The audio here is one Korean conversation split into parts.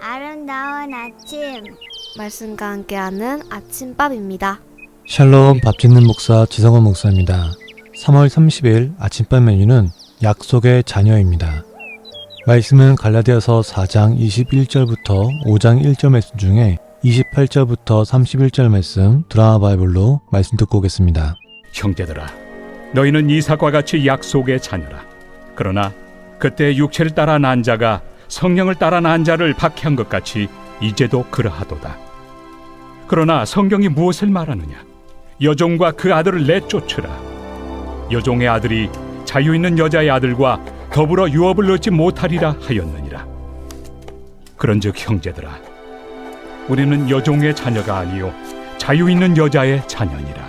아름다운 아침. 말씀과 함께하는 아침밥입니다. 샬롬 밥 짓는 목사 지성원 목사입니다. 3월 30일 아침밥 메뉴는 약속의 자녀입니다. 말씀은 갈라디아서 4장 21절부터 5장 1절 말씀 중에 28절부터 31절 말씀 드라마 바이블로 말씀 듣고 오겠습니다. 형제들아, 너희는 이삭과 같이 약속의 자녀라. 그러나 그때 육체를 따라 난 자가 성령을 따라 난 자를 박해한 것 같이 이제도 그러하도다. 그러나 성경이 무엇을 말하느냐? 여종과 그 아들을 내쫓으라. 여종의 아들이 자유 있는 여자의 아들과 더불어 유업을 얻지 못하리라 하였느니라. 그런즉 형제들아, 우리는 여종의 자녀가 아니요 자유 있는 여자의 자녀니라.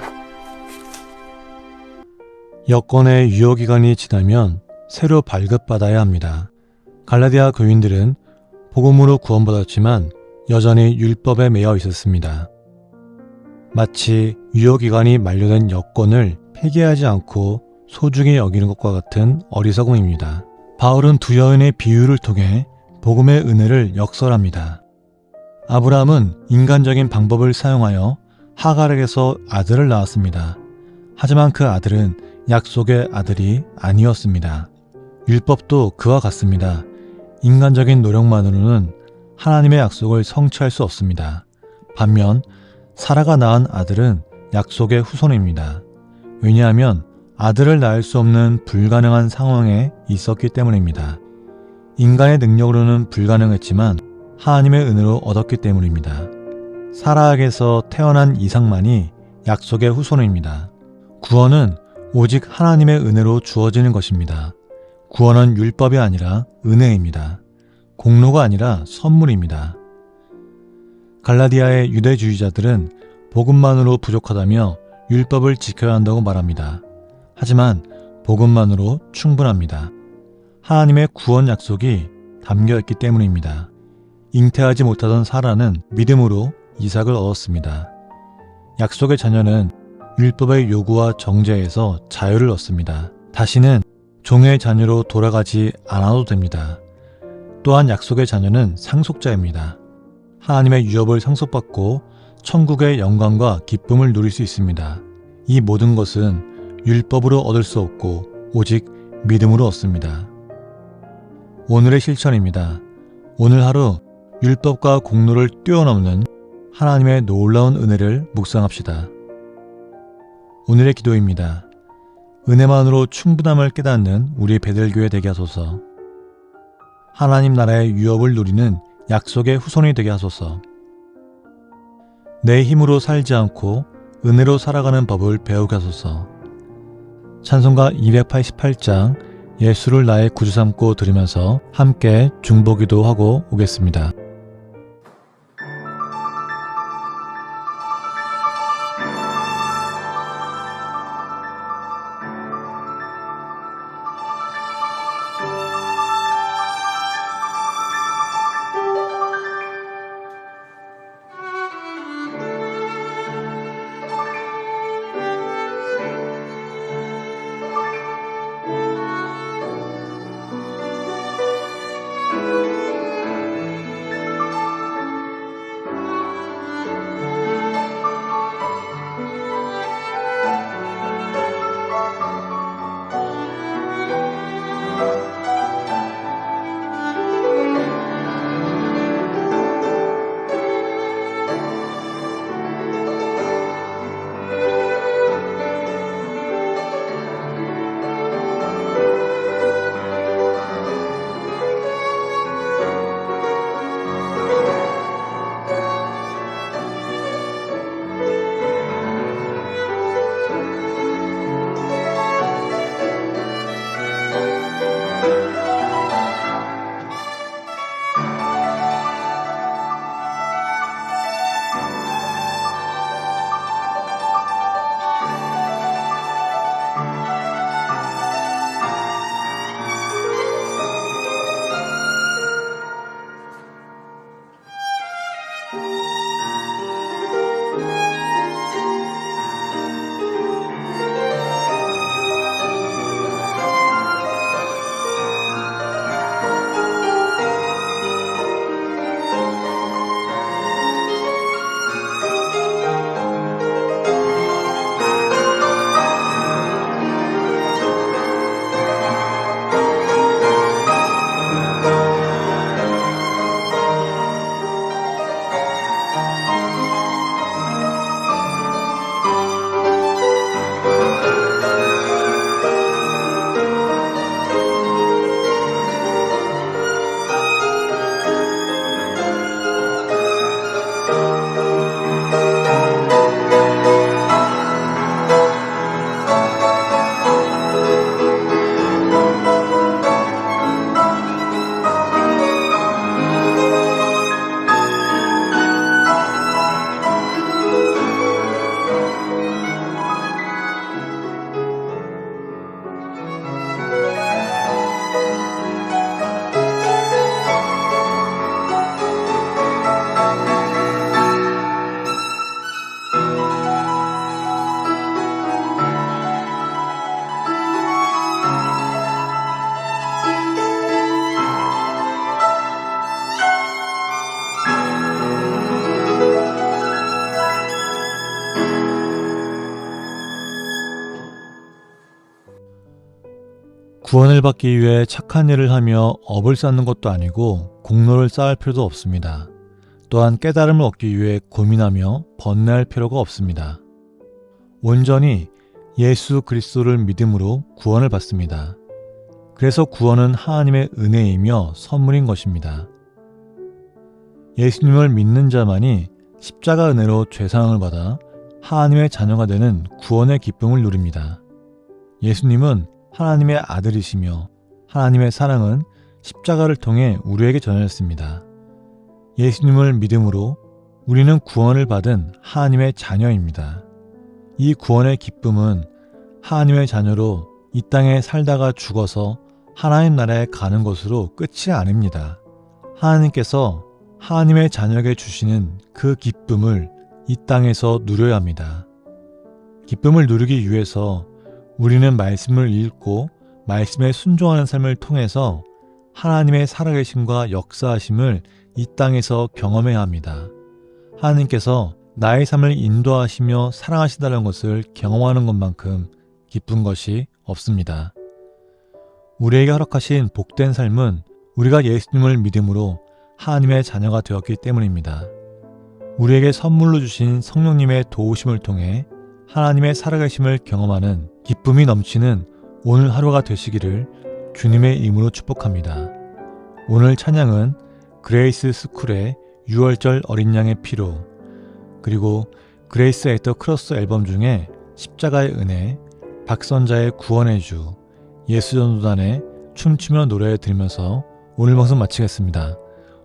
여권의 유효기간이 지나면 새로 발급받아야 합니다. 갈라디아 교인들은 복음으로 구원받았지만 여전히 율법에 매여 있었습니다. 마치 유효기간이 만료된 여권을 폐기하지 않고 소중히 여기는 것과 같은 어리석음입니다. 바울은 두 여인의 비유를 통해 복음의 은혜를 역설합니다. 아브라함은 인간적인 방법을 사용하여 하갈에게서 아들을 낳았습니다. 하지만 그 아들은 약속의 아들이 아니었습니다. 율법도 그와 같습니다. 인간적인 노력만으로는 하나님의 약속을 성취할 수 없습니다. 반면 사라가 낳은 아들은 약속의 후손입니다. 왜냐하면 아들을 낳을 수 없는 불가능한 상황에 있었기 때문입니다. 인간의 능력으로는 불가능했지만 하나님의 은혜로 얻었기 때문입니다. 사라에게서 태어난 이삭만이 약속의 후손입니다. 구원은 오직 하나님의 은혜로 주어지는 것입니다. 구원은 율법이 아니라 은혜입니다. 공로가 아니라 선물입니다. 갈라디아의 유대주의자들은 복음만으로 부족하다며 율법을 지켜야 한다고 말합니다. 하지만 복음만으로 충분합니다. 하나님의 구원 약속이 담겨있기 때문입니다. 잉태하지 못하던 사라는 믿음으로 이삭을 얻었습니다. 약속의 자녀는 율법의 요구와 정죄에서 자유를 얻습니다. 다시는 종의 자녀로 돌아가지 않아도 됩니다. 또한 약속의 자녀는 상속자입니다. 하나님의 유업을 상속받고 천국의 영광과 기쁨을 누릴 수 있습니다. 이 모든 것은 율법으로 얻을 수 없고 오직 믿음으로 얻습니다. 오늘의 실천입니다. 오늘 하루 율법과 공로를 뛰어넘는 하나님의 놀라운 은혜를 묵상합시다. 오늘의 기도입니다. 은혜만으로 충분함을 깨닫는 우리 베들교회 되게 하소서. 하나님 나라의 유업을 누리는 약속의 후손이 되게 하소서. 내 힘으로 살지 않고 은혜로 살아가는 법을 배우게 하소서. 찬송가 288장 예수를 나의 구주 삼고 들으면서 함께 중보기도 하고 오겠습니다. 구원을 받기 위해 착한 일을 하며 업을 쌓는 것도 아니고 공로를 쌓을 필요도 없습니다. 또한 깨달음을 얻기 위해 고민하며 번뇌할 필요가 없습니다. 온전히 예수 그리스도를 믿음으로 구원을 받습니다. 그래서 구원은 하나님의 은혜이며 선물인 것입니다. 예수님을 믿는 자만이 십자가 은혜로 죄사함을 받아 하나님의 자녀가 되는 구원의 기쁨을 누립니다. 예수님은 하나님의 아들이시며 하나님의 사랑은 십자가를 통해 우리에게 전하였습니다. 예수님을 믿음으로 우리는 구원을 받은 하나님의 자녀입니다. 이 구원의 기쁨은 하나님의 자녀로 이 땅에 살다가 죽어서 하나님 나라에 가는 것으로 끝이 아닙니다. 하나님께서 하나님의 자녀에게 주시는 그 기쁨을 이 땅에서 누려야 합니다. 기쁨을 누리기 위해서 우리는 말씀을 읽고 말씀에 순종하는 삶을 통해서 하나님의 살아계심과 역사하심을 이 땅에서 경험해야 합니다. 하나님께서 나의 삶을 인도하시며 사랑하시다는 것을 경험하는 것만큼 기쁜 것이 없습니다. 우리에게 허락하신 복된 삶은 우리가 예수님을 믿음으로 하나님의 자녀가 되었기 때문입니다. 우리에게 선물로 주신 성령님의 도우심을 통해 하나님의 살아계심을 경험하는 기쁨이 넘치는 오늘 하루가 되시기를 주님의 이름으로 축복합니다. 오늘 찬양은 그레이스 스쿨의 6월절 어린 양의 피로, 그리고 그레이스 애트 크로스 앨범 중에 십자가의 은혜, 박선자의 구원의 주, 예수전도단의 춤추며 노래 들으면서 오늘 방송 마치겠습니다.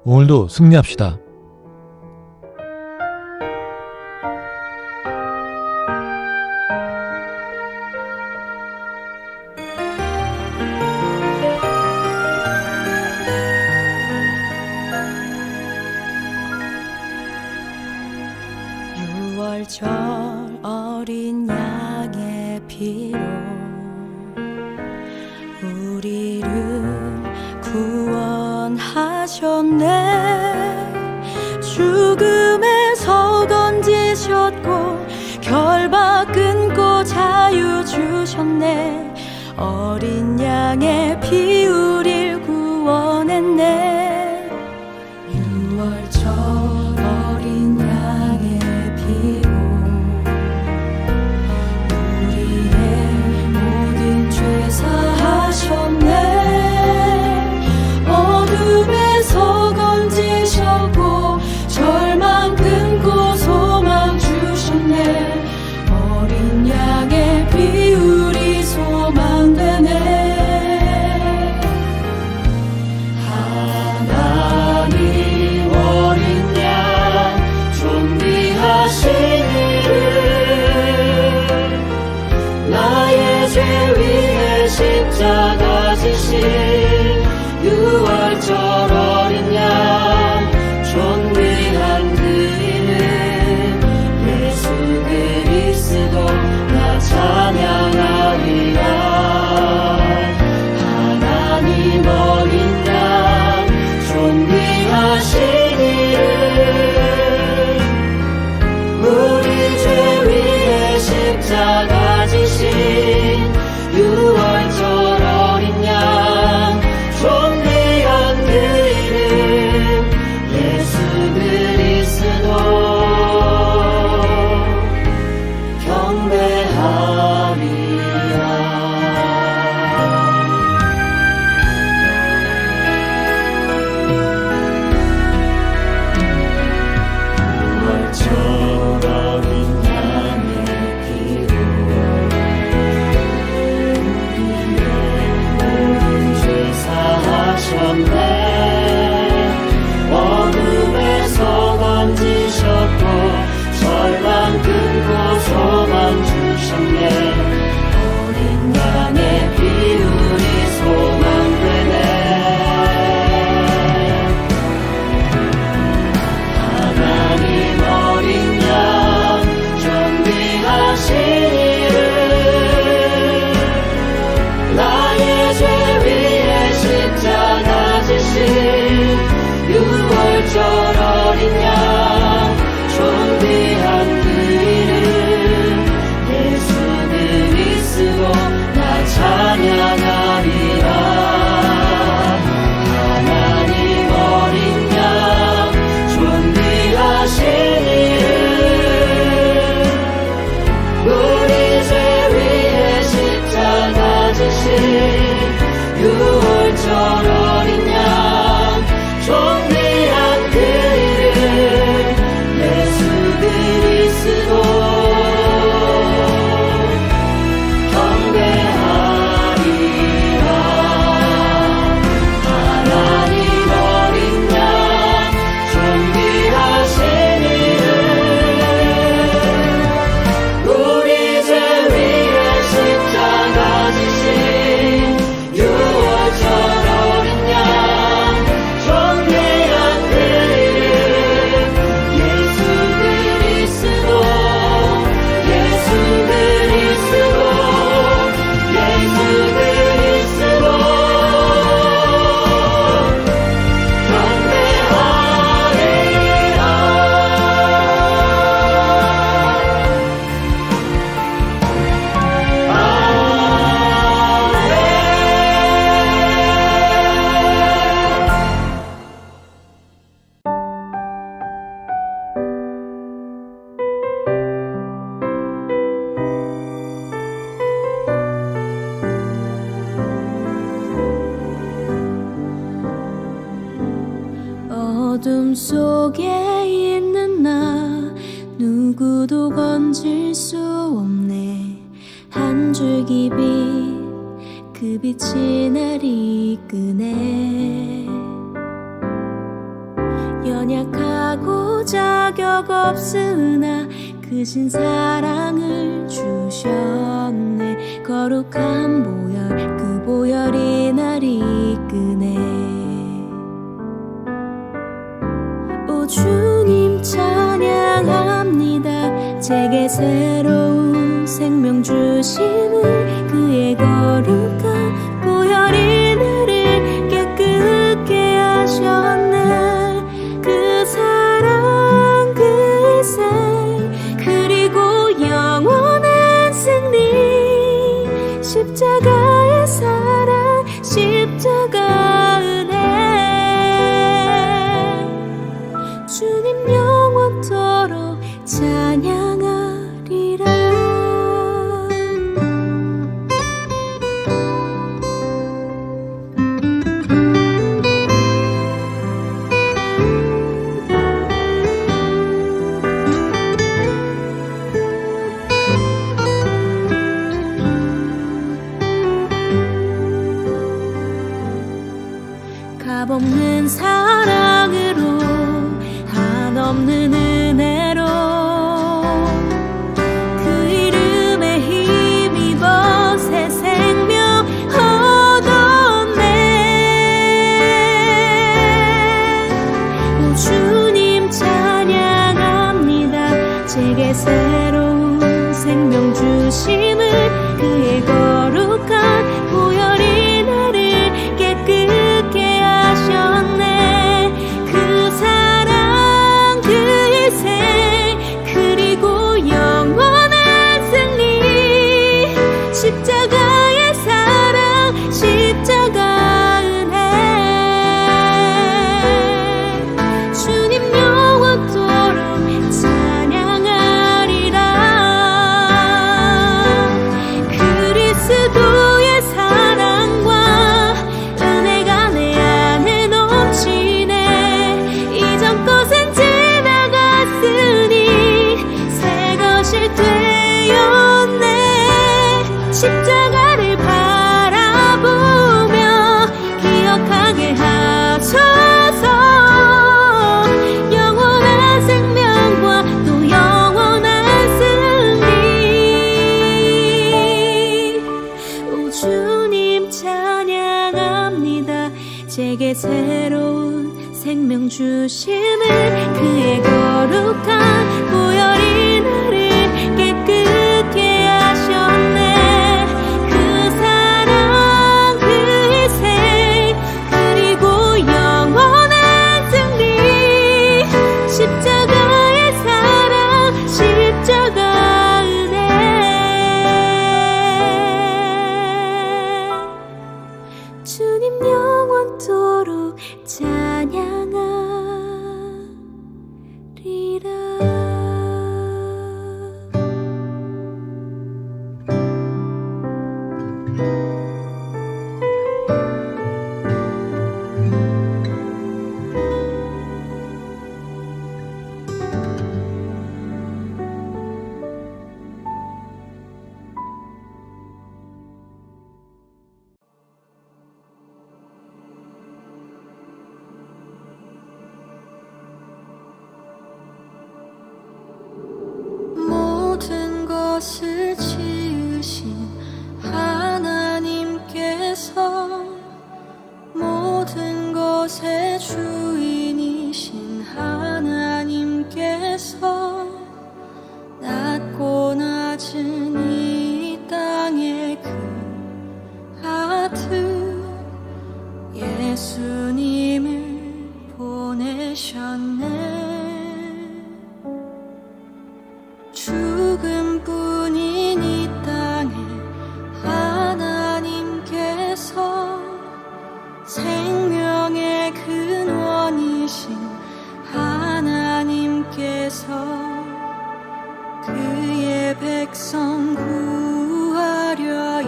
오늘도 승리합시다. 6월절 어린 양의 피로 우리를 구원하셨네. 죽음에서 건지셨고 결박 끊고 자유 주셨네. 어린 양의 피 우릴 구원했네. 6월절 어린 양의 피로 우리의 모든 죄 사하셨네. 어둠에서 건지셨고 절망 끊고 소망 주셨네. 어린 양의 피 우리 소망 되네. 하나님 어린 어둠 속에 있는 나 누구도 건질 수 없네. 한 줄기 빛 그 빛이 날 이끄네. 연약하고 자격 없으나 크신 사랑을 주셨네. 거룩한 보혈 그 보혈이 날 이끄네. 오 주님 찬양합니다. 제게 새로운 생명 주심을 그의 거룩한 보혈이 나를 깨끗게 하셨네. 그 사랑 그 희생 그리고 영원한 승리 십자가의 사랑 십자가 은혜 주님 영원토록 찬양하리라. 값없는 사랑으로 한없는 은혜로 그 이름에 힘입어 새 생명 얻었네. 오 주님 찬양합니다. 제게 새로운 생명 주심을 그의 거룩한 보혈이 나를 깨끗게 하셨네. 그 사랑 그 희생 그리고 영원한 승리 십자가의 사랑 십자가 은혜 주님 영원토록 찬양하리라. 그리스도의 사랑과 은혜가 내 안에 넘치네. 이전 것은 지나갔으니 새 것이 되었네. 십자가를 바라보며 기억하게 하소서. 영원한 생명과 또 영원한 승리 오 주님 찬양합니다. 제게 새로운 생명 주심을 그의 거룩한 보혈이 나를 깨끗게 하셨네. 그 사랑 그 희생 그리고 영원한 승리 십자가의 사랑 십자가 은혜 주님 영원토록 찬양하리라. 모든 것을 지으신 하나님께서 모든 것의 주인이신 하나님께서 낮고 낮은 이 땅의 그 아들 예수님을 보내셨네. 죽음뿐인 이 땅에 하나님께서 생명의 근원이신 하나님께서 그의 백성 구하려 이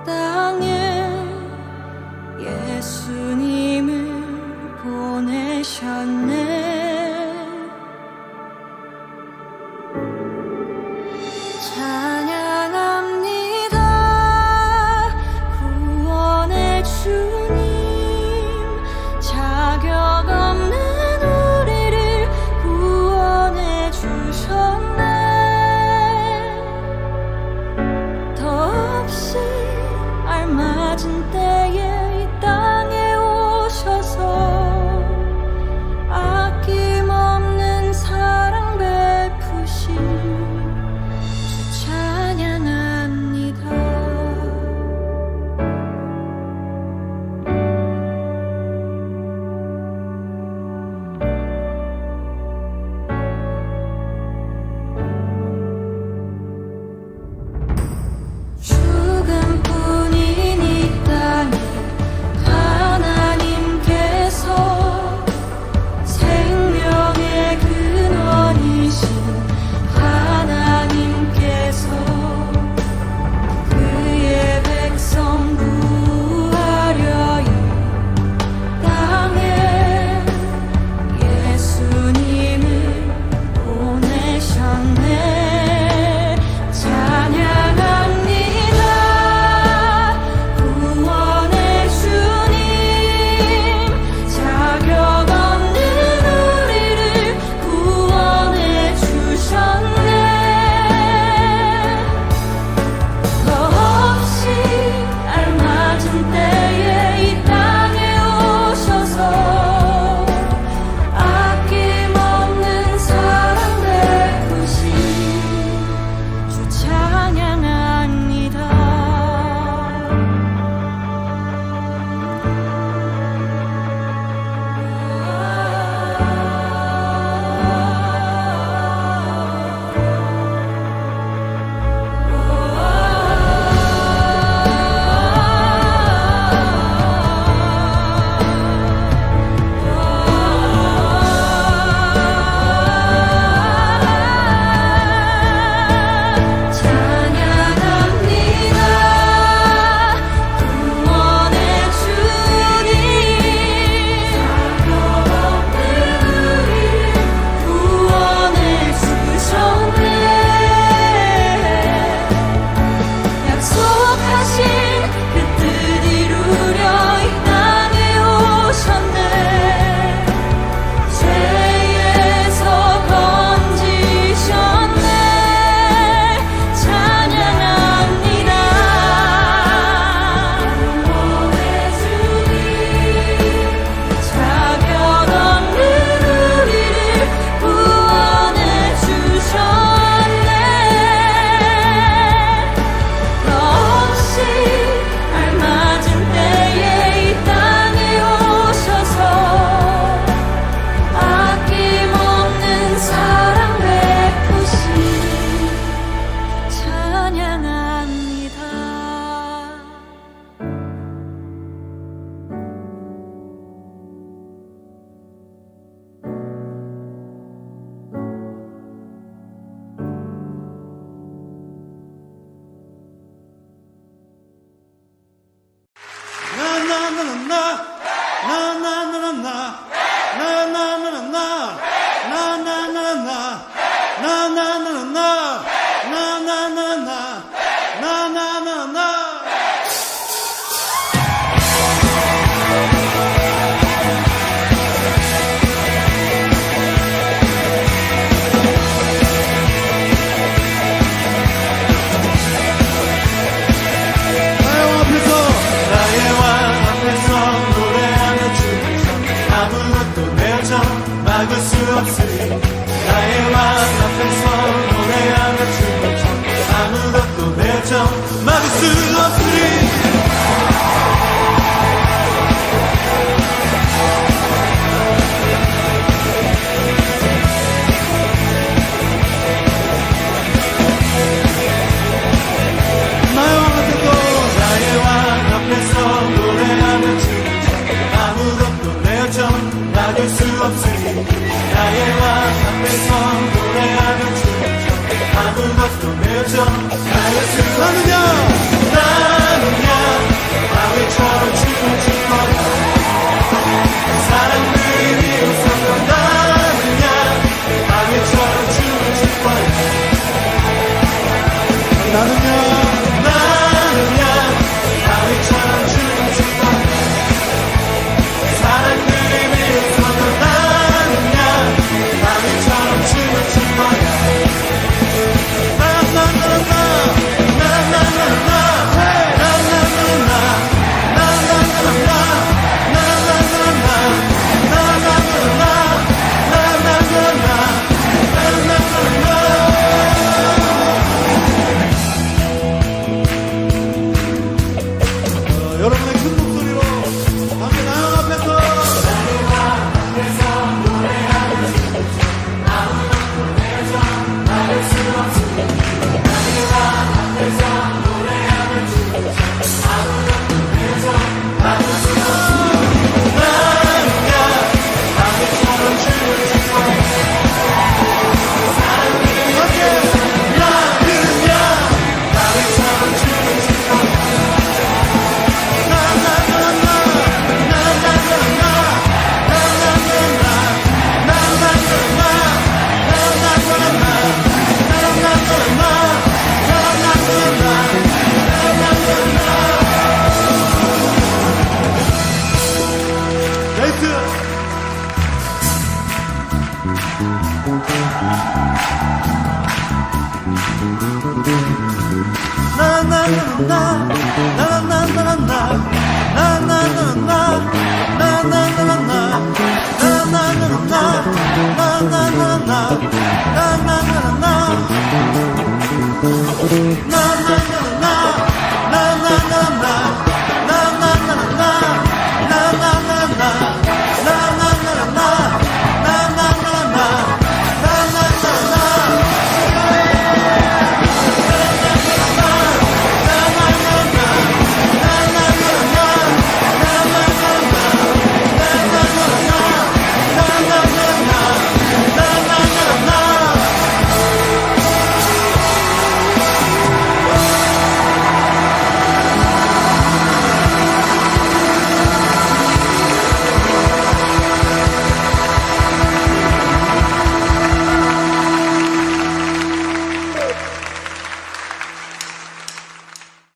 땅에 예수님을 보내셨네. 주셨네. 찬양합니다. 구원의 주님, 자격 없는 우리를 구원해 주셨네. 더없이 알맞은 때에 이 땅에 오셔서 아낌없는 사랑 베푸신 주 찬양합니다. 죽음뿐인 이 땅에 하나님께서 생명의 근원이신 하나님께서 그의 백성 구하려 이 땅에 예수님을 보내셨네. 찬양합니다. 구원의 주님, 자격 없는 우리를 구원해 주셨네. 더없이 알맞은 때에 이 땅에 오셔서 아낌없는 사랑 베푸신 주 찬양합니다. 찬양합니다. 구원의 주님, 자격 없는 우리를 구원해 주셨네. 약속하신 그 뜻 이루려 이 땅에 오셨네. 죄에서 건지셨네. 찬양합니다. 구원의 주님, 자격 없는 우리를 구원해 주셨네. 더없이 알맞은 때에 이 땅에 오셔서 아낌없는 사랑 베푸신 찬양합니다. 나의 왕 앞에서 노래하며 춤을 춰 아무것도 내어져 막을 수 없으리. 나의 왕 앞에서 노래하며 춤을 춰 아무것도 내어져 막을 수 없으리. 나의 왕 앞에서 노래하며 춤을 춰 아무것도 내어져 막을 수 없으리. 나의 왕 앞에서 노래하며 춤을 춰 아무것도 내어져 막을 수 없느냐. 나는야 바위처럼 춤을 출 거야. 사랑들이 비웃어도 나나나나